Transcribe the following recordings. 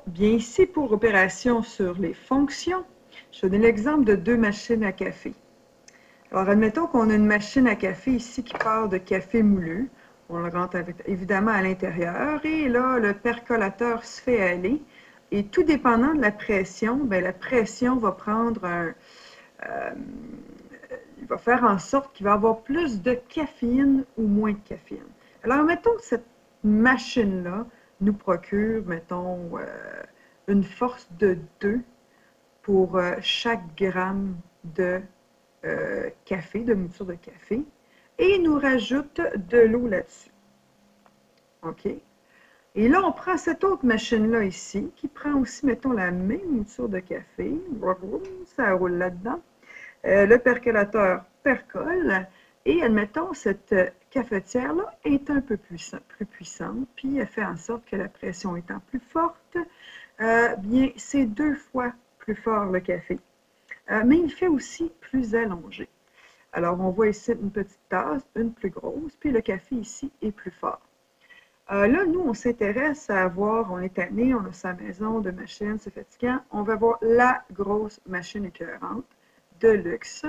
Bien, ici, pour opération sur les fonctions, je vais donner l'exemple de deux machines à café. Alors, admettons qu'on a une machine à café ici qui part de café moulu. On le rentre évidemment à l'intérieur et là, le percolateur se fait aller. Et tout dépendant de la pression, bien, la pression va prendre il va faire en sorte qu'il va avoir plus de caféine ou moins de caféine. Alors, mettons que cette machine-là nous procure, mettons, une force de 2 pour chaque gramme de café, de mouture de café, et il nous rajoute de l'eau là-dessus. OK? Et là, on prend cette autre machine-là ici, qui prend aussi, mettons, la même mouture de café. Ça roule là-dedans. Le percolateur percole. Et admettons, cette cafetière-là est un peu plus puissante, puis elle fait en sorte que la pression étant plus forte, bien, c'est 2 fois plus fort le café. Mais il fait aussi plus allongé. Alors, on voit ici une petite tasse, une plus grosse, puis le café ici est plus fort. Là, nous, on s'intéresse à avoir, on est tanné, on a sa maison de machines, c'est fatigant. On va avoir la grosse machine écœurante de luxe,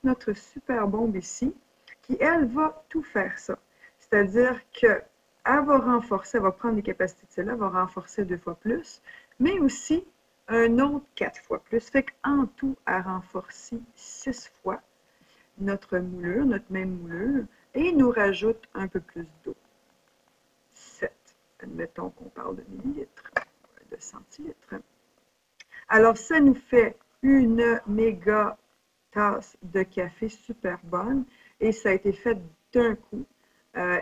notre super bombe ici, qui, elle, va tout faire ça. C'est-à-dire qu'elle va renforcer, elle va prendre les capacités de celle-là, elle va renforcer 2 fois plus, mais aussi un autre 4 fois plus. Fait qu'en tout, elle renforce 6 fois notre moulure, notre même moulure, et nous rajoute un peu plus d'eau. 7. Admettons qu'on parle de millilitres, de centilitres. Alors, ça nous fait une méga tasse de café super bonne et ça a été fait d'un coup.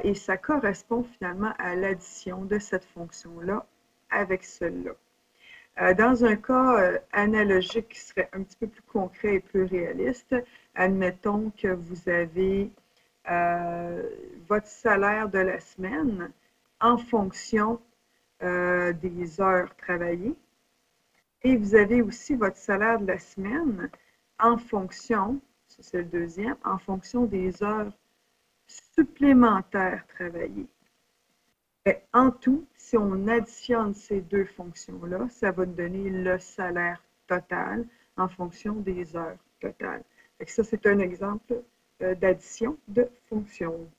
Et ça correspond finalement à l'addition de cette fonction-là avec celle-là. Dans un cas analogique qui serait un petit peu plus concret et plus réaliste, admettons que vous avez votre salaire de la semaine en fonction des heures travaillées. Et vous avez aussi votre salaire de la semaine en fonction, ça c'est le deuxième, en fonction des heures supplémentaires travaillées. Et en tout, si on additionne ces deux fonctions-là, ça va nous donner le salaire total en fonction des heures totales. Et ça, c'est un exemple d'addition de fonctions.